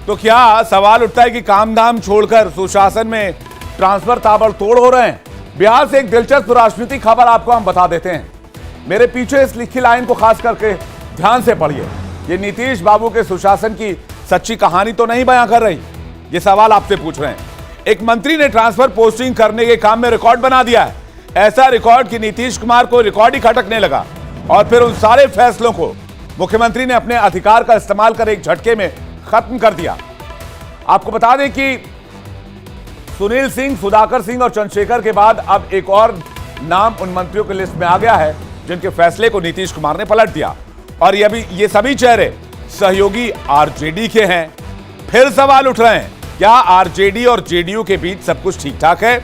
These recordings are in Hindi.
तो क्या सवाल उठता है कि काम धाम छोड़कर सुशासन में ट्रांसफर ताबड़तोड़ हो रहे हैं? बिहार से एक दिलचस्प राजनीतिक खबर आपको हम बता देते हैं। मेरे पीछे इस लिखी लाइन को खास करके ध्यान से पढ़िए। ये नीतीश बाबू के सुशासन की सच्ची कहानी तो नहीं बयां कर रही, ये सवाल आपसे पूछ रहे हैं। एक मंत्री ने ट्रांसफर पोस्टिंग करने के काम में रिकॉर्ड बना दिया है। ऐसा रिकॉर्ड कि नीतीश कुमार को रिकॉर्ड ही खटकने लगा और फिर उन सारे फैसलों को मुख्यमंत्री ने अपने अधिकार का इस्तेमाल कर एक झटके में खत्म कर दिया। आपको बता दें कि सुनील सिंह, सुधाकर सिंह और चंद्रशेखर के बाद अब एक और नाम उन मंत्रियों की लिस्ट में आ गया है जिनके फैसले को नीतीश कुमार ने पलट दिया। और ये सभी चेहरे सहयोगी आरजेडी के हैं। फिर सवाल उठ रहे हैं, क्या आरजेडी और जेडीयू के बीच सब कुछ ठीक ठाक है?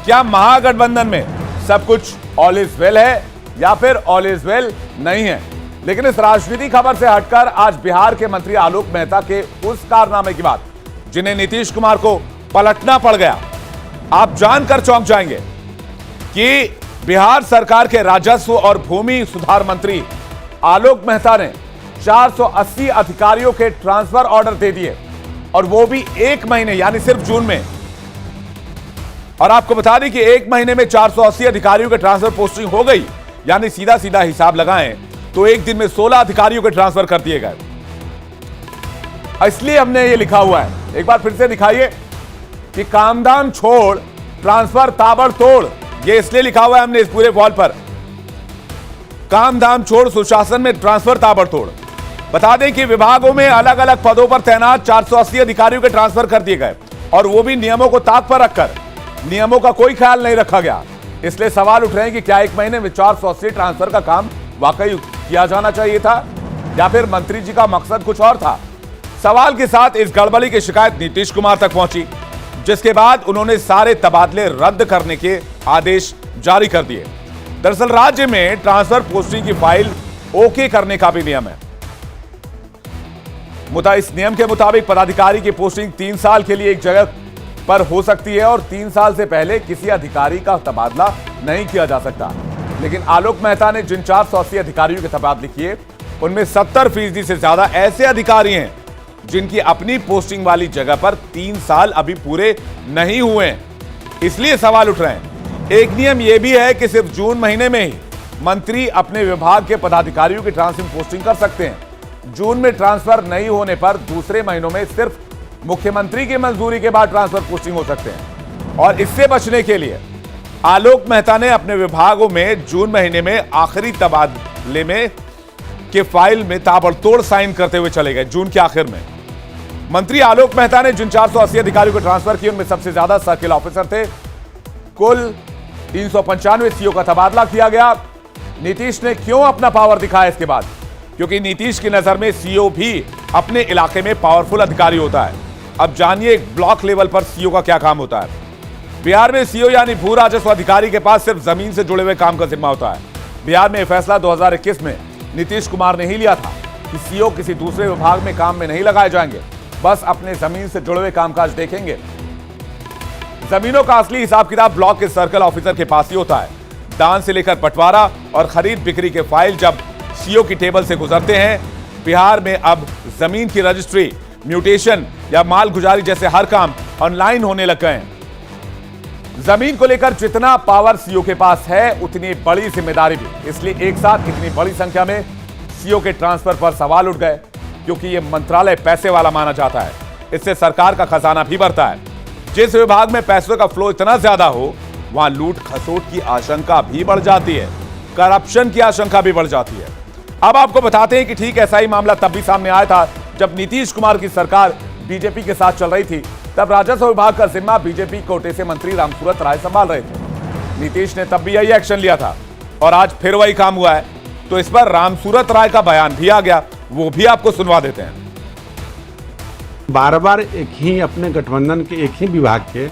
क्या महागठबंधन में सब कुछ ऑल इज वेल है या फिर ऑल इज वेल नहीं है? लेकिन इस राजनीतिक खबर से हटकर आज बिहार के मंत्री आलोक मेहता के उस कारनामे की बात जिन्हें नीतीश कुमार को पलटना पड़ गया, आप जानकर चौंक जाएंगे कि बिहार सरकार के राजस्व और भूमि सुधार मंत्री आलोक मेहता ने 480 अधिकारियों के ट्रांसफर ऑर्डर दे दिए और वो भी एक महीने यानी सिर्फ जून में। और आपको बता दें कि एक महीने में 480 अधिकारियों के ट्रांसफर पोस्टिंग हो गई, यानी सीधा सीधा हिसाब लगाएं तो एक दिन में 16 अधिकारियों के ट्रांसफर कर दिए गए। इसलिए हमने ये लिखा हुआ है, एक बार फिर से दिखाइए कि कामधाम छोड़ ट्रांसफर ताबड़तोड़। ये इसलिए लिखा हुआ है हमने इस पूरे वॉल पर, कामधाम छोड़ सुशासन में ट्रांसफर ताबड़तोड़। बता दें कि विभागों में अलग अलग पदों पर तैनात 480 अधिकारियों के ट्रांसफर कर दिए गए और वो भी नियमों को ताक पर रखकर। नियमों का कोई ख्याल नहीं रखा गया। इसलिए सवाल उठ रहे हैं कि क्या एक महीने में 480 ट्रांसफर का काम वाकई किया जाना चाहिए था या फिर मंत्री जी का मकसद कुछ और था? सवाल के साथ इस गड़बड़ी की शिकायत नीतीश कुमार तक पहुंची, जिसके बाद उन्होंने सारे तबादले रद्द करने के आदेश जारी कर दिए। दरअसल राज्य में ट्रांसफर पोस्टिंग की फाइल ओके करने का भी नियम है। इस नियम के मुताबिक पदाधिकारी की पोस्टिंग 3 साल के लिए एक जगह पर हो सकती है और 3 साल से पहले किसी अधिकारी का तबादला नहीं किया जा सकता। लेकिन आलोक मेहता ने जिन 480 अधिकारियों के तबादले किए उनमें 70% से ज्यादा ऐसे अधिकारी हैं जिनकी अपनी पोस्टिंग वाली जगह पर 3 साल अभी पूरे नहीं हुए हैं। इसलिए सवाल उठ रहे हैं। एक नियम यह भी है कि सिर्फ जून महीने में ही मंत्री अपने विभाग के पदाधिकारियों की ट्रांसफर पोस्टिंग कर सकते हैं। जून में ट्रांसफर नहीं होने पर दूसरे महीनों में सिर्फ मुख्यमंत्री की मंजूरी के बाद ट्रांसफर पोस्टिंग हो सकते हैं। और इससे बचने के लिए आलोक मेहता ने अपने विभागों में जून महीने में आखिरी तबादले में के फाइल में ताबड़तोड़ साइन करते हुए चले गए। जून के आखिर में मंत्री आलोक मेहता ने जिन 480 अधिकारियों को ट्रांसफर किए उनमें सबसे ज्यादा सर्किल ऑफिसर थे। कुल 395 सीओ का तबादला किया गया। नीतीश ने क्यों अपना पावर दिखाया इसके बाद? क्योंकि नीतीश की नजर में सीओ भी अपने इलाके में पावरफुल अधिकारी होता है। अब जानिए एक ब्लॉक लेवल पर सीओ का क्या काम होता है। बिहार में सीओ यानी भू राजस्व अधिकारी के पास सिर्फ जमीन से जुड़े हुए काम का जिम्मा होता है। बिहार में यह फैसला 2021 में नीतीश कुमार ने ही लिया था कि सीओ किसी दूसरे विभाग में काम में नहीं लगाए जाएंगे, बस अपने जमीन से जुड़े हुए कामकाज देखेंगे। जमीनों का असली हिसाब किताब ब्लॉक के सर्कल ऑफिसर के पास ही होता है। दान से लेकर बंटवारा और खरीद बिक्री के फाइल जब सीओ की टेबल से गुजरते हैं। बिहार में अब जमीन की रजिस्ट्री, म्यूटेशन या माल गुजारी जैसे हर काम ऑनलाइन होने लग गए हैं। जमीन को लेकर जितना पावर सीओ के पास है उतनी बड़ी जिम्मेदारी भी। इसलिए एक साथ इतनी बड़ी संख्या में सीओ के ट्रांसफर पर सवाल उठ गए, क्योंकि यह मंत्रालय पैसे वाला माना जाता है। इससे सरकार का खजाना भी बढ़ता है। जिस विभाग में पैसों का फ्लो इतना ज्यादा हो वहां लूट खसोट की आशंका भी बढ़ जाती है, करप्शन की आशंका भी बढ़ जाती है। अब आपको बताते हैं कि ठीक ऐसा ही मामला तब भी सामने आया था जब नीतीश कुमार की सरकार बीजेपी के साथ चल रही थी। तब राजस्व विभाग का जिम्मा बीजेपी कोटे से मंत्री रामसूरत राय संभाल रहे थे। नीतीश ने तब भी यही एक्शन लिया था और आज फिर वही काम हुआ है। तो इस पर रामसूरत राय का बयान भी आ गया, वो भी आपको सुनवा देते हैं। बार बार एक ही अपने गठबंधन के एक ही विभाग के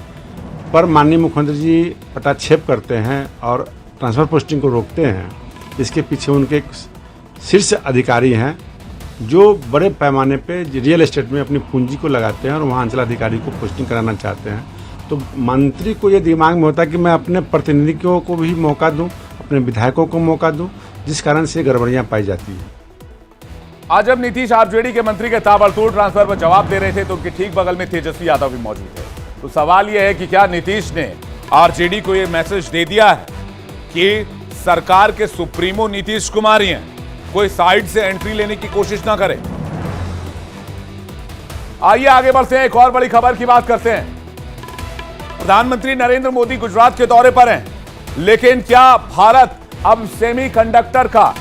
पर माननीय मुख्यमंत्री जी पटाक्षेप करते हैं और ट्रांसफर पोस्टिंग को रोकते हैं। इसके पीछे उनके शीर्ष अधिकारी हैं जो बड़े पैमाने पे रियल एस्टेट में अपनी पूंजी को लगाते हैं और वहाँ अंचलाधिकारी को पोस्टिंग कराना चाहते हैं। तो मंत्री को ये दिमाग में होता है कि मैं अपने प्रतिनिधियों को भी मौका दूं, अपने विधायकों को मौका दूं, जिस कारण से गड़बड़ियाँ पाई जाती है। आज जब नीतीश आरजेडी के मंत्री के ताबड़तोड़ ट्रांसफर पर जवाब दे रहे थे तो उनके ठीक बगल में तेजस्वी यादव भी मौजूद थे। तो सवाल यह है कि क्या नीतीश ने आरजेडी को यह मैसेज दे दिया है कि सरकार के सुप्रीमो नीतीश कुमार ही हैं, कोई साइड से एंट्री लेने की कोशिश ना करे। आइए आगे बढ़ते हैं, एक और बड़ी खबर की बात करते हैं। प्रधानमंत्री नरेंद्र मोदी गुजरात के दौरे पर हैं, लेकिन क्या भारत अब सेमीकंडक्टर का